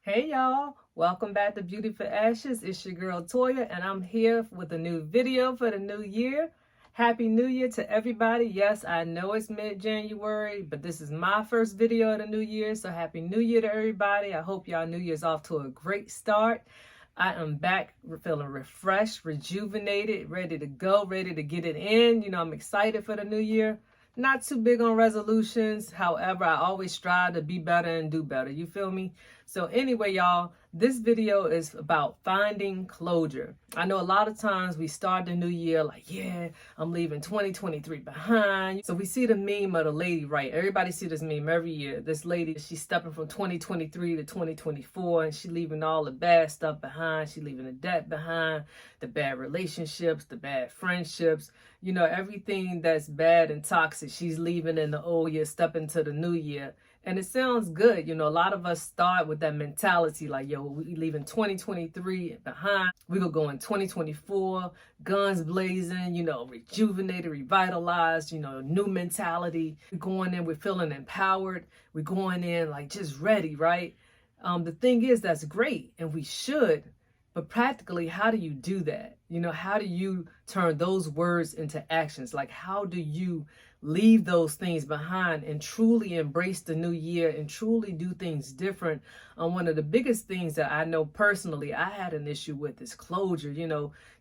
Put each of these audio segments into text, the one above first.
Hey y'all, welcome back to Beauty for Ashes. It's your girl Toya, and I'm here with a new video for the new year. Happy New Year to everybody. Yes, I know it's mid-January, but this is my first video of the new year, so Happy New Year to everybody. I hope y'all New Year's off to a great start. I am back feeling refreshed, rejuvenated, ready to go, ready to get it in. I'm excited for the new year. Not too big on resolutions. However, I always strive to be better and do better. You feel me? So anyway, y'all, this video is about finding closure. I know a lot of times we start the new year like, yeah, I'm leaving 2023 behind. So we see the meme of the lady, right? Everybody see this meme every year. This lady, she's stepping from 2023 to 2024 and she leaving all the bad stuff behind. She leaving the debt behind, the bad relationships, the bad friendships, everything that's bad and toxic. She's leaving in the old year, stepping to the new year. And it sounds good. A lot of us start with that mentality like, yo, we leaving 2023 behind. We're going to go in 2024, guns blazing, rejuvenated, revitalized, new mentality. We're going in, we're feeling empowered. We're going in like just ready, right? The thing is, that's great and we should. But practically, how do you do that? How do you turn those words into actions? Like, how do you leave those things behind and truly embrace the new year and truly do things different? One of the biggest things that I know personally I had an issue with is closure,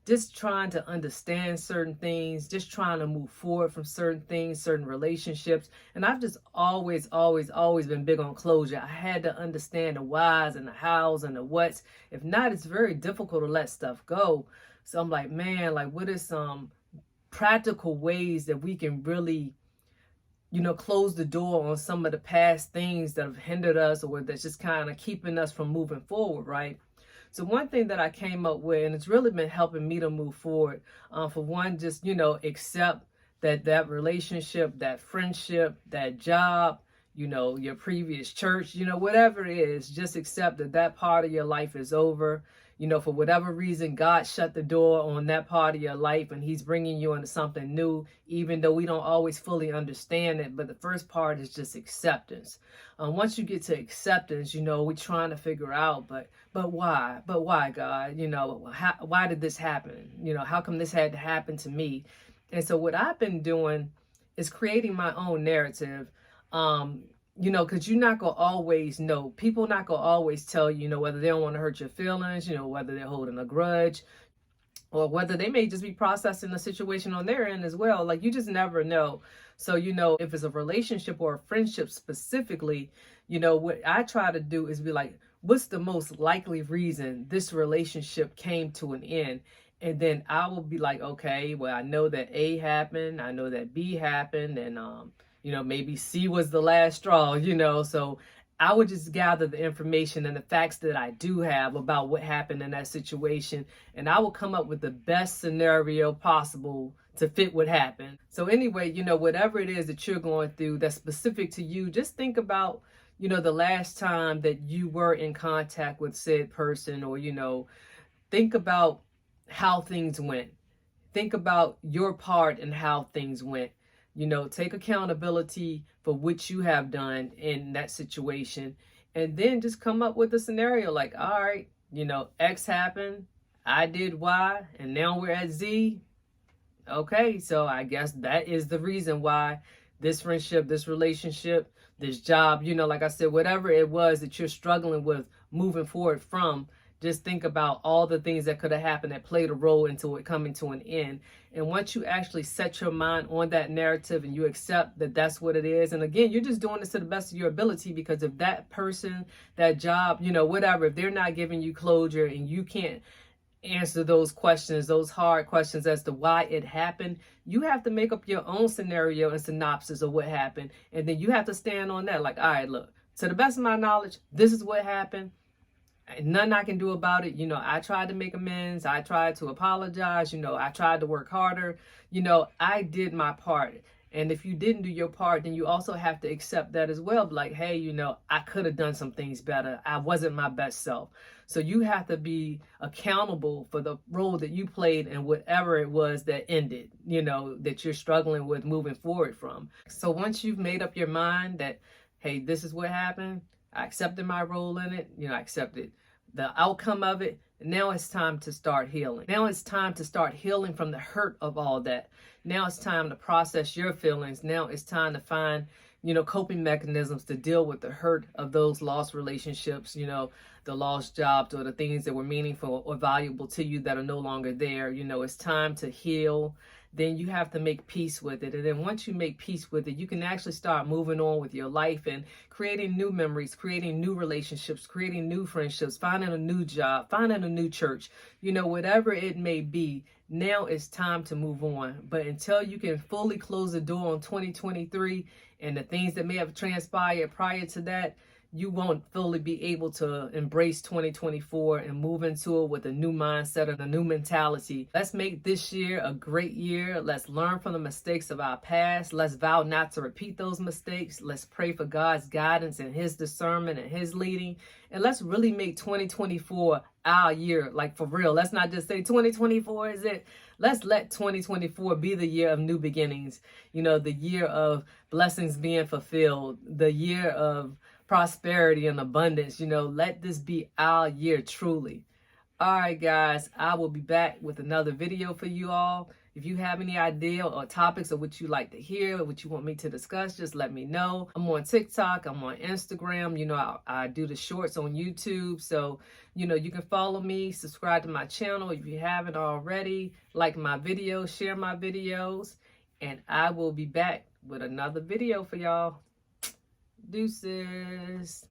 just trying to understand certain things, just trying to move forward from certain things, certain relationships. And I've just always been big on closure. I had to understand the whys and the hows and the whats. If not, it's very difficult to let stuff go. So I'm like, man, like what is some practical ways that we can really, close the door on some of the past things that have hindered us or that's just kind of keeping us from moving forward, right? So one thing that I came up with, and it's really been helping me to move forward, for one, just, accept that relationship, that friendship, that job, your previous church, whatever it is, just accept that part of your life is over. For whatever reason, God shut the door on that part of your life and he's bringing you into something new, even though we don't always fully understand it. But the first part is just acceptance. Once you get to acceptance, we're trying to figure out, but why? But why, God? Why did this happen? How come this had to happen to me? And so what I've been doing is creating my own narrative. Because you're not going to always know. People not going to always tell you, whether they don't want to hurt your feelings, whether they're holding a grudge, or whether they may just be processing the situation on their end as well. Like, you just never know. So, if it's a relationship or a friendship specifically, what I try to do is be like, what's the most likely reason this relationship came to an end? And then I will be like, okay, well, I know that A happened. I know that B happened. And, maybe C was the last straw, so I would just gather the information and the facts that I do have about what happened in that situation, and I will come up with the best scenario possible to fit what happened. So anyway, whatever it is that you're going through that's specific to you, just think about, the last time that you were in contact with said person, or, think about how things went. Think about your part in how things went. Take accountability for what you have done in that situation, and then just come up with a scenario like, all right, X happened, I did Y, and now we're at Z. Okay, so I guess that is the reason why this friendship, this relationship, this job, like I said, whatever it was that you're struggling with moving forward from, just think about all the things that could have happened that played a role into it coming to an end. And once you actually set your mind on that narrative and you accept that that's what it is, and again, you're just doing this to the best of your ability, because if that person, that job, whatever, if they're not giving you closure and you can't answer those questions, those hard questions as to why it happened, you have to make up your own scenario and synopsis of what happened. And then you have to stand on that. Like, all right, look, to the best of my knowledge, this is what happened. Nothing I can do about it. I tried to make amends. I tried to apologize. I tried to work harder. I did my part. And if you didn't do your part, then you also have to accept that as well. Like, hey, I could have done some things better. I wasn't my best self. So you have to be accountable for the role that you played in whatever it was that ended, that you're struggling with moving forward from. So once you've made up your mind that, hey, this is what happened, I accepted my role in it. I accepted the outcome of it. Now it's time to start healing. Now it's time to start healing from the hurt of all that. Now it's time to process your feelings. Now it's time to find, coping mechanisms to deal with the hurt of those lost relationships, the lost jobs or the things that were meaningful or valuable to you that are no longer there. It's time to heal. Then you have to make peace with it. And then once you make peace with it, you can actually start moving on with your life and creating new memories, creating new relationships, creating new friendships, finding a new job, finding a new church, whatever it may be. Now it's time to move on. But until you can fully close the door on 2023 and the things that may have transpired prior to that, you won't fully be able to embrace 2024 and move into it with a new mindset and a new mentality. Let's make this year a great year. Let's learn from the mistakes of our past. Let's vow not to repeat those mistakes. Let's pray for God's guidance and his discernment and his leading. And let's really make 2024 our year, like for real. Let's not just say 2024 is it. Let's let 2024 be the year of new beginnings. The year of blessings being fulfilled, the year of prosperity and abundance. Let this be our year truly. All right, guys, I will be back with another video for you all. If you have any idea or topics of what you like to hear, or what you want me to discuss, just let me know. I'm on TikTok, I'm on Instagram, I do the shorts on YouTube. So, you can follow me, subscribe to my channel if you haven't already, like my videos, share my videos, and I will be back with another video for y'all. Deuces.